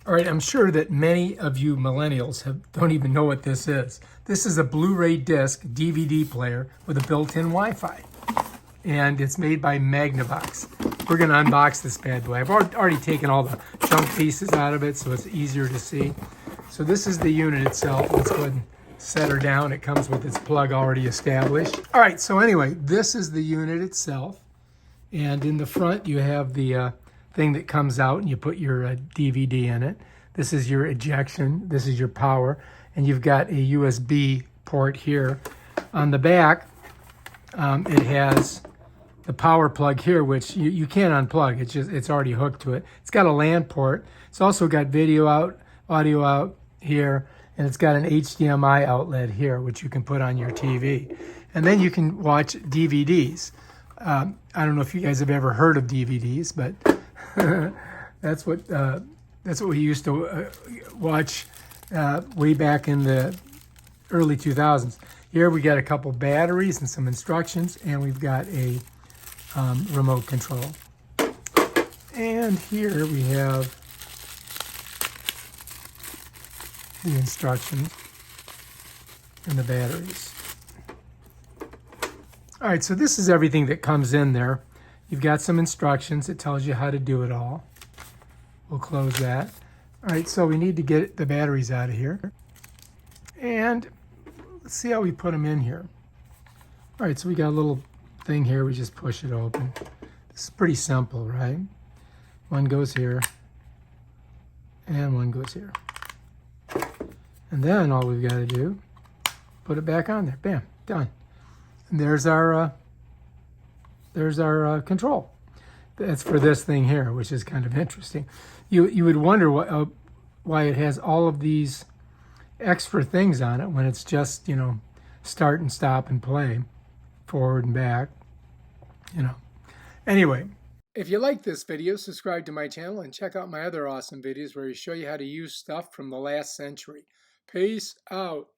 All right, I'm sure that many of you millennials don't even know what this is. This is a Blu-ray disc DVD player with a built-in Wi-Fi. And it's made by Magnavox. We're going to unbox this bad boy. I've already taken all the junk pieces out of it so it's easier to see. So this is the unit itself. Let's go ahead and set her down. It comes with its plug already established. All right, so anyway, this is the unit itself. And in the front, you have the thing that comes out and you put your DVD in it. This is your ejection. This is your power. And you've got a USB port here. On the back, it has the power plug here, which you can't unplug. It's already hooked to it. It's got a LAN port. It's also got video out, audio out here, and it's got an HDMI outlet here, which you can put on your TV. And then you can watch DVDs. I don't know if you guys have ever heard of DVDs, but that's what we used to watch way back in the early 2000s. Here we got a couple batteries and some instructions, and we've got a remote control. And here we have the instructions and the batteries. All right, so this is everything that comes in there. You've got some instructions. It tells you how to do it all. We'll close that. All right, so we need to get the batteries out of here. And let's see how we put them in here. All right, so we got a little thing here. We just push it open. This is pretty simple, right? One goes here, and one goes here. And then all we've got to do, put it back on there. Bam, done. And there's our control. That's for this thing here, which is kind of interesting. You would wonder why it has all of these extra things on it when it's just, start and stop and play, forward and back, Anyway, if you like this video, subscribe to my channel and check out my other awesome videos where I show you how to use stuff from the last century. Peace out.